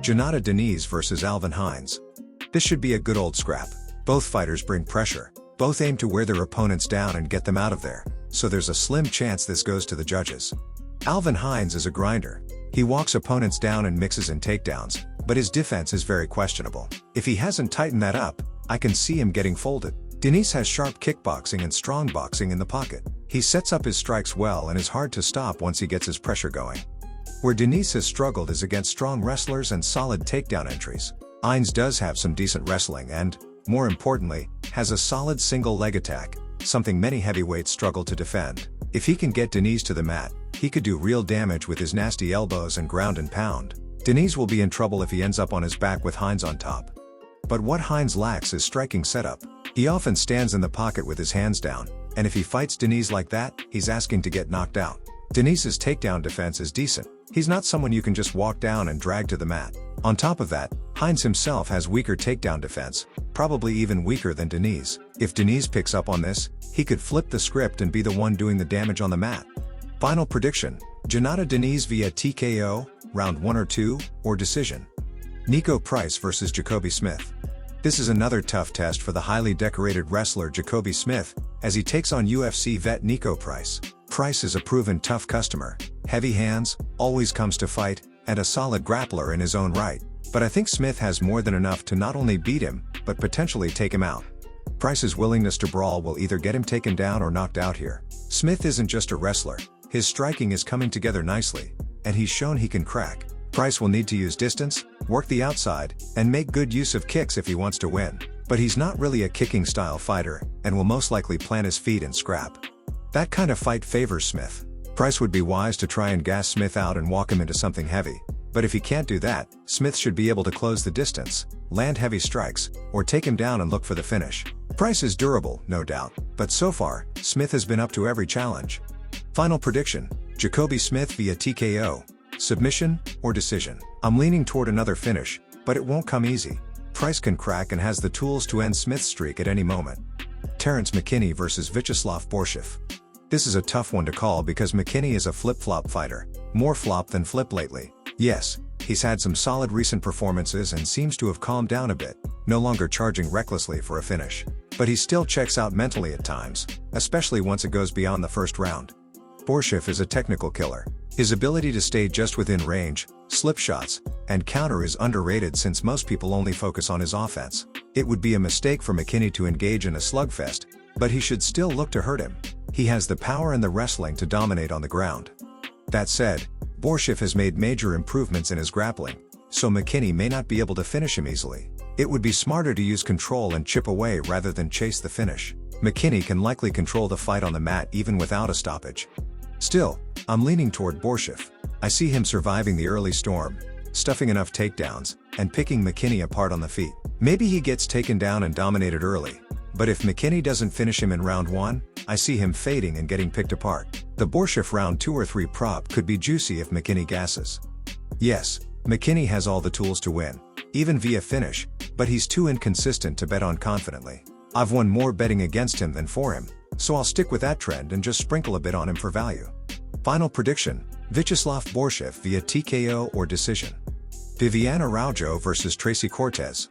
Jhonata Diniz versus Alvin Hines. This should be a good old scrap. Both fighters bring pressure. Both aim to wear their opponents down and get them out of there, so there's a slim chance this goes to the judges. Alvin Hines is a grinder. He walks opponents down and mixes in takedowns, but his defense is very questionable. If he hasn't tightened that up, I can see him getting folded. Diniz has sharp kickboxing and strong boxing in the pocket. He sets up his strikes well and is hard to stop once he gets his pressure going. Where Diniz has struggled is against strong wrestlers and solid takedown entries. Hines does have some decent wrestling and, more importantly, has a solid single leg attack, something many heavyweights struggle to defend. If he can get Diniz to the mat, he could do real damage with his nasty elbows and ground and pound. Diniz will be in trouble if he ends up on his back with Hines on top. But what Hines lacks is striking setup. He often stands in the pocket with his hands down, and if he fights Diniz like that, he's asking to get knocked out. Diniz's takedown defense is decent. He's not someone you can just walk down and drag to the mat. On top of that, Hines himself has weaker takedown defense, probably even weaker than Diniz. If Diniz picks up on this, he could flip the script and be the one doing the damage on the mat. Final prediction: Jhonata Diniz via TKO, round 1 or 2, or decision. Niko Price versus Jacobe Smith. This is another tough test for the highly decorated wrestler Jacobe Smith, as he takes on UFC vet Niko Price. Price is a proven tough customer, heavy hands, always comes to fight, and a solid grappler in his own right. But I think Smith has more than enough to not only beat him, but potentially take him out. Price's willingness to brawl will either get him taken down or knocked out here. Smith isn't just a wrestler, his striking is coming together nicely, and he's shown he can crack. Price will need to use distance, work the outside, and make good use of kicks if he wants to win. But he's not really a kicking style fighter, and will most likely plant his feet and scrap. That kind of fight favors Smith. Price would be wise to try and gas Smith out and walk him into something heavy. But if he can't do that, Smith should be able to close the distance, land heavy strikes, or take him down and look for the finish. Price is durable, no doubt, but so far, Smith has been up to every challenge. Final prediction: Jacobe Smith via TKO, submission, or decision. I'm leaning toward another finish, but it won't come easy. Price can crack and has the tools to end Smith's streak at any moment. Terrance McKinney versus Viacheslav Borshchev. This is a tough one to call because McKinney is a flip-flop fighter, more flop than flip lately. Yes, he's had some solid recent performances and seems to have calmed down a bit, no longer charging recklessly for a finish. But he still checks out mentally at times, especially once it goes beyond the first round. Borshchev is a technical killer. His ability to stay just within range, slip shots, and counter is underrated since most people only focus on his offense. It would be a mistake for McKinney to engage in a slugfest, but he should still look to hurt him. He has the power and the wrestling to dominate on the ground. That said, Borshchev has made major improvements in his grappling, so McKinney may not be able to finish him easily. It would be smarter to use control and chip away rather than chase the finish. McKinney can likely control the fight on the mat even without a stoppage. Still, I'm leaning toward Borshchev. I see him surviving the early storm, stuffing enough takedowns, and picking McKinney apart on the feet. Maybe he gets taken down and dominated early, but if McKinney doesn't finish him in round 1, I see him fading and getting picked apart. The Borshchev round 2 or 3 prop could be juicy if McKinney gasses. Yes, McKinney has all the tools to win, even via finish, but he's too inconsistent to bet on confidently. I've won more betting against him than for him, so I'll stick with that trend and just sprinkle a bit on him for value. Final prediction: Viacheslav Borshchev via TKO or decision. Viviane Araujo versus Tracy Cortez.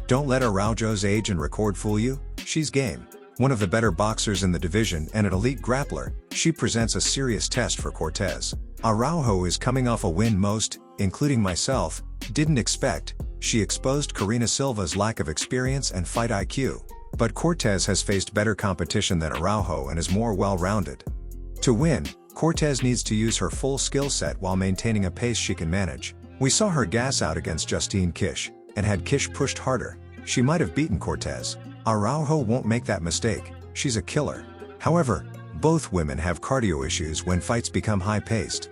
Don't let Araujo's age and record fool you, she's game. One of the better boxers in the division and an elite grappler, she presents a serious test for Cortez. Araujo is coming off a win most, including myself, didn't expect. She exposed Karina Silva's lack of experience and fight IQ. But Cortez has faced better competition than Araujo and is more well-rounded. To win, Cortez needs to use her full skill set while maintaining a pace she can manage. We saw her gas out against Justine Kish, and had Kish pushed harder, she might have beaten Cortez. Araujo won't make that mistake, she's a killer. However, both women have cardio issues when fights become high-paced.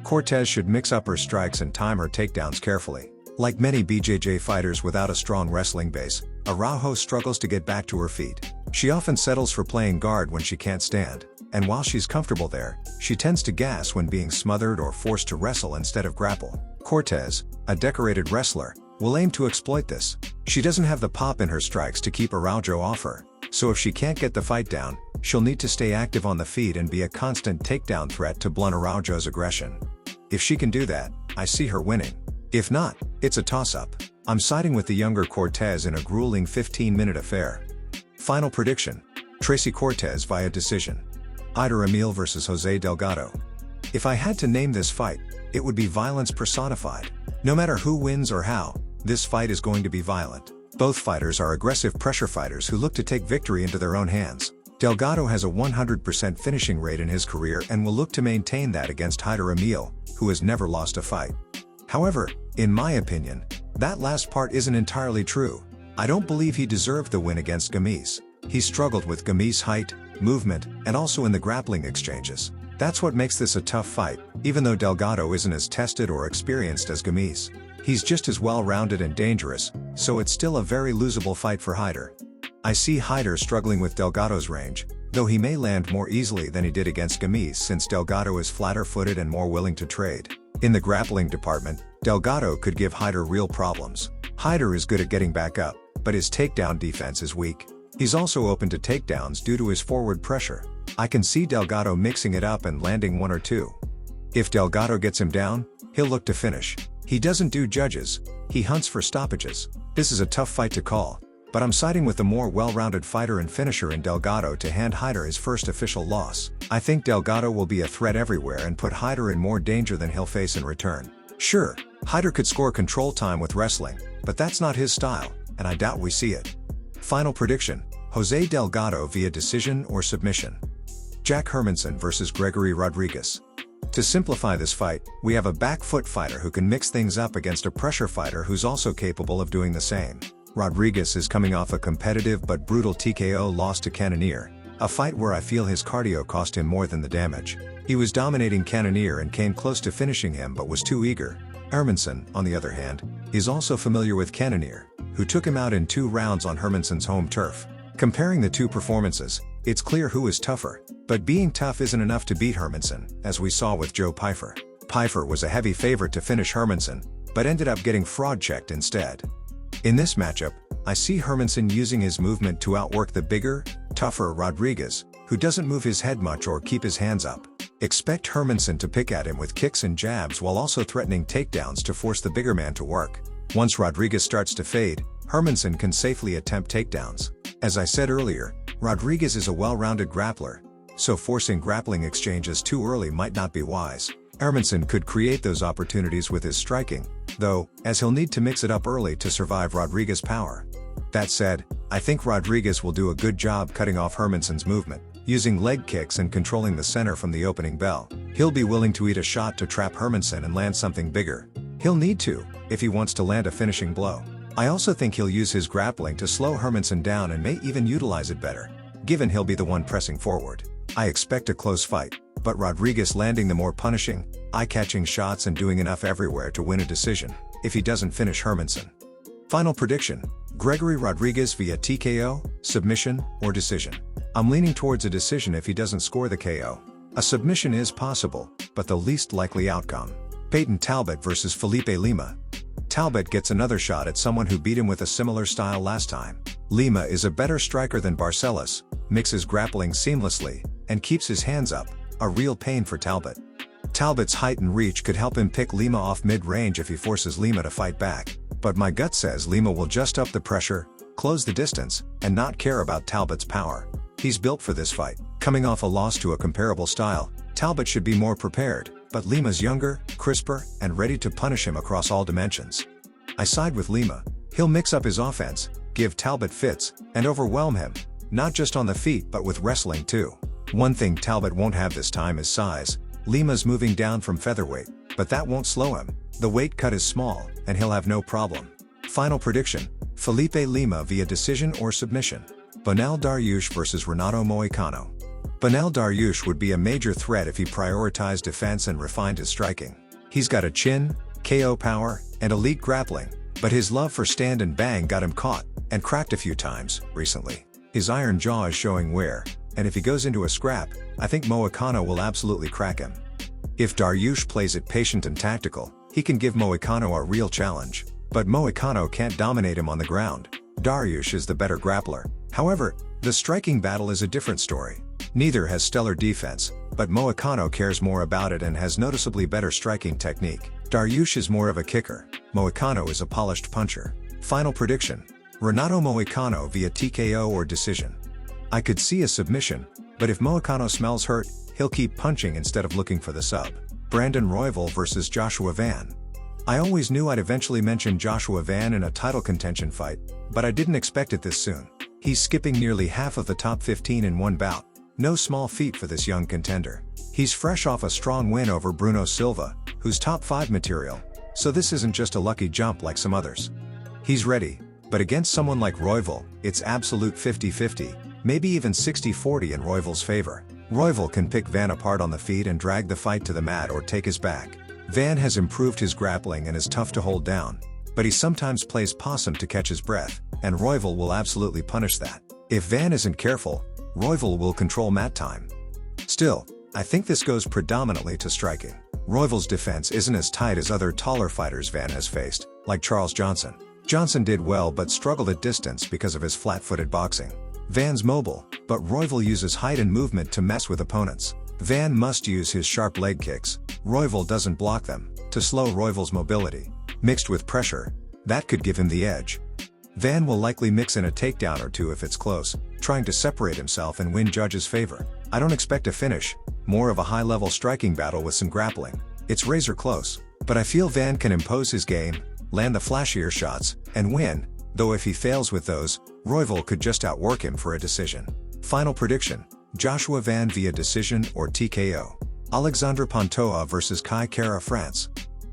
Cortez should mix up her strikes and time her takedowns carefully. Like many BJJ fighters without a strong wrestling base, Araujo struggles to get back to her feet. She often settles for playing guard when she can't stand, and while she's comfortable there, she tends to gas when being smothered or forced to wrestle instead of grapple. Cortez, a decorated wrestler, will aim to exploit this. She doesn't have the pop in her strikes to keep Araujo off her, so if she can't get the fight down, she'll need to stay active on the feet and be a constant takedown threat to blunt Araujo's aggression. If she can do that, I see her winning. If not, It's a toss-up. I'm siding with the younger Cortez in a grueling 15-minute affair. Final prediction: Tracy Cortez via decision. Hyder Amil vs Jose Delgado. If I had to name this fight, it would be violence personified. No matter who wins or how, this fight is going to be violent. Both fighters are aggressive pressure fighters who look to take victory into their own hands. Delgado has a 100% finishing rate in his career and will look to maintain that against Hyder Amil, who has never lost a fight. However, in my opinion, that last part isn't entirely true. I don't believe he deserved the win against Gomes. He struggled with Gomes' height, movement, and also in the grappling exchanges. That's what makes this a tough fight, even though Delgado isn't as tested or experienced as Gomes. He's just as well-rounded and dangerous, so it's still a very losable fight for Hyder. I see Hyder struggling with Delgado's range, though he may land more easily than he did against Gomes since Delgado is flatter-footed and more willing to trade. In the grappling department, Delgado could give Hyder real problems. Hyder is good at getting back up, but his takedown defense is weak. He's also open to takedowns due to his forward pressure. I can see Delgado mixing it up and landing one or two. If Delgado gets him down, he'll look to finish. He doesn't do judges, he hunts for stoppages. This is a tough fight to call, but I'm siding with the more well-rounded fighter and finisher in Delgado to hand Hyder his first official loss. I think Delgado will be a threat everywhere and put Hyder in more danger than he'll face in return. Sure, Hyder could score control time with wrestling, but that's not his style, and I doubt we see it. Final prediction: Jose Delgado via decision or submission. Jack Hermansson vs Gregory Rodrigues. To simplify this fight, we have a back foot fighter who can mix things up against a pressure fighter who's also capable of doing the same. Rodrigues is coming off a competitive but brutal TKO loss to Cannonier, a fight where I feel his cardio cost him more than the damage. He was dominating Cannonier and came close to finishing him but was too eager. Hermansson, on the other hand, is also familiar with Cannonier, who took him out in 2 rounds on Hermansson's home turf. Comparing the two performances, it's clear who is tougher, but being tough isn't enough to beat Hermansson, as we saw with Joe Pyfer. Pyfer was a heavy favorite to finish Hermansson, but ended up getting fraud-checked instead. In this matchup, I see Hermansson using his movement to outwork the bigger, tougher Rodrigues, who doesn't move his head much or keep his hands up. Expect Hermansson to pick at him with kicks and jabs while also threatening takedowns to force the bigger man to work. Once Rodrigues starts to fade, Hermansson can safely attempt takedowns. As I said earlier, Rodrigues is a well-rounded grappler, so forcing grappling exchanges too early might not be wise. Hermansson could create those opportunities with his striking, though, as he'll need to mix it up early to survive Rodrigues' power. That said, I think Rodrigues will do a good job cutting off Hermansson's movement, using leg kicks and controlling the center from the opening bell. He'll be willing to eat a shot to trap Hermansson and land something bigger. He'll need to, if he wants to land a finishing blow. I also think he'll use his grappling to slow Hermansson down and may even utilize it better, given he'll be the one pressing forward. I expect a close fight, but Rodrigues landing the more punishing, eye-catching shots and doing enough everywhere to win a decision, if he doesn't finish Hermansson. Final prediction: Gregory Rodrigues via TKO, submission, or decision. I'm leaning towards a decision if he doesn't score the KO. A submission is possible, but the least likely outcome. Payton Talbott vs Felipe Lima. Talbott gets another shot at someone who beat him with a similar style last time. Lima is a better striker than Barcelos, mixes grappling seamlessly, and keeps his hands up, a real pain for Talbott. Talbott's height and reach could help him pick Lima off mid-range if he forces Lima to fight back, but my gut says Lima will just up the pressure, close the distance, and not care about Talbott's power. He's built for this fight. Coming off a loss to a comparable style, Talbott should be more prepared, but Lima's younger, crisper, and ready to punish him across all dimensions. I side with Lima. He'll mix up his offense, give Talbott fits, and overwhelm him, not just on the feet but with wrestling too. One thing Talbott won't have this time is size. Lima's moving down from featherweight, but that won't slow him. The weight cut is small, and he'll have no problem. Final prediction: Felipe Lima via decision or submission. Beneil Dariush vs Renato Moicano. Beneil Dariush would be a major threat if he prioritized defense and refined his striking. He's got a chin, KO power, and elite grappling, but his love for stand and bang got him caught, and cracked a few times, recently. His iron jaw is showing wear, and if he goes into a scrap, I think Moicano will absolutely crack him. If Dariush plays it patient and tactical, he can give Moicano a real challenge, but Moicano can't dominate him on the ground. Dariush is the better grappler. However, the striking battle is a different story. Neither has stellar defense, but Moicano cares more about it and has noticeably better striking technique. Dariush is more of a kicker, Moicano is a polished puncher. Final prediction: Renato Moicano via TKO or decision. I could see a submission, but if Moicano smells hurt, he'll keep punching instead of looking for the sub. Brandon Royval versus Joshua Van. I always knew I'd eventually mention Joshua Van in a title contention fight, but I didn't expect it this soon. He's skipping nearly half of the top 15 in one bout. No small feat for this young contender. He's fresh off a strong win over Bruno Silva, who's top 5 material, so this isn't just a lucky jump like some others. He's ready, but against someone like Royval, it's absolute 50-50, maybe even 60-40 in Royval's favor. Royval can pick Van apart on the feet and drag the fight to the mat or take his back. Van has improved his grappling and is tough to hold down, but he sometimes plays possum to catch his breath, and Royval will absolutely punish that. If Van isn't careful, Royval will control mat time. Still, I think this goes predominantly to striking. Royval's defense isn't as tight as other taller fighters Van has faced, like Charles Johnson. Johnson did well but struggled at distance because of his flat-footed boxing. Van's mobile, but Royval uses height and movement to mess with opponents. Van must use his sharp leg kicks, Royval doesn't block them, to slow Royval's mobility. Mixed with pressure, that could give him the edge. Van will likely mix in a takedown or two if it's close, trying to separate himself and win judges' favor. I don't expect a finish, more of a high-level striking battle with some grappling. It's razor close, but I feel Van can impose his game, land the flashier shots, and win, though if he fails with those, Royval could just outwork him for a decision. Final prediction: Joshua Van via decision or TKO. Alexandre Pantoja versus Kai Kara France.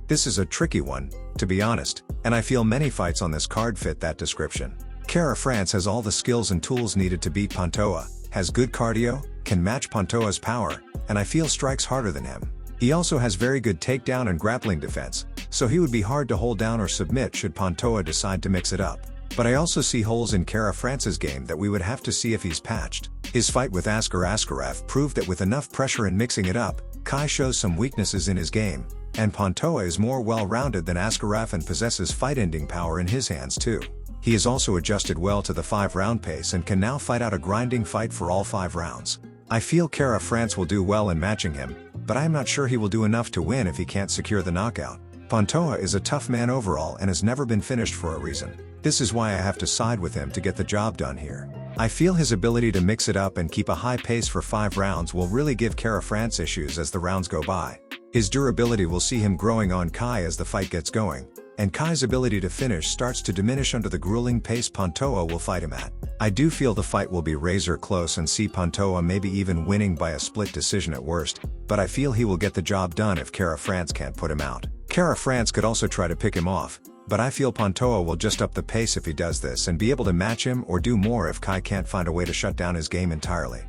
This is a tricky one, to be honest, and I feel many fights on this card fit that description. Kara France has all the skills and tools needed to beat Pantoja, has good cardio, can match Pantoja's power, and I feel strikes harder than him. He also has very good takedown and grappling defense, so he would be hard to hold down or submit should Pantoja decide to mix it up. But I also see holes in Kara France's game that we would have to see if he's patched. His fight with Askar Askarov proved that with enough pressure and mixing it up, Kai shows some weaknesses in his game, and Pantoja is more well-rounded than Askarov and possesses fight-ending power in his hands too. He has also adjusted well to the 5-round pace and can now fight out a grinding fight for all 5 rounds. I feel Kara France will do well in matching him, but I am not sure he will do enough to win if he can't secure the knockout. Pantoja is a tough man overall and has never been finished for a reason. This is why I have to side with him to get the job done here. I feel his ability to mix it up and keep a high pace for 5 rounds will really give Kara France issues as the rounds go by. His durability will see him growing on Kai as the fight gets going, and Kai's ability to finish starts to diminish under the grueling pace Pantoja will fight him at. I do feel the fight will be razor close and see Pantoja maybe even winning by a split decision at worst, but I feel he will get the job done if Kara France can't put him out. Kara France could also try to pick him off, but I feel Pantoja will just up the pace if he does this and be able to match him or do more if Kai can't find a way to shut down his game entirely.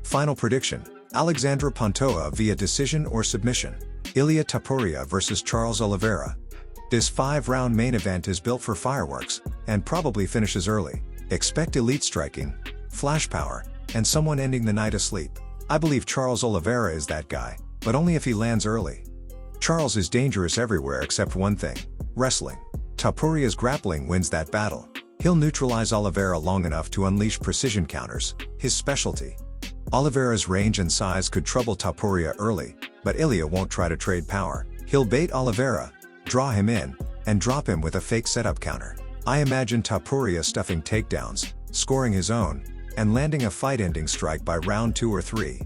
Final prediction: Alexandre Pantoja via decision or submission. Ilia Topuria versus Charles Oliveira. This 5-round main event is built for fireworks, and probably finishes early. Expect elite striking, flash power, and someone ending the night asleep. I believe Charles Oliveira is that guy, but only if he lands early. Charles is dangerous everywhere except one thing: wrestling. Topuria's grappling wins that battle. He'll neutralize Oliveira long enough to unleash precision counters, his specialty. Oliveira's range and size could trouble Topuria early, but Ilia won't try to trade power. He'll bait Oliveira, draw him in, and drop him with a fake setup counter. I imagine Topuria stuffing takedowns, scoring his own, and landing a fight-ending strike by round 2 or 3.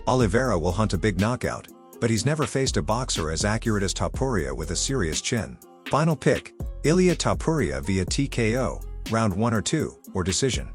Oliveira will hunt a big knockout, but he's never faced a boxer as accurate as Topuria with a serious chin. Final pick: Ilia Topuria via TKO, round 1 or 2, or decision.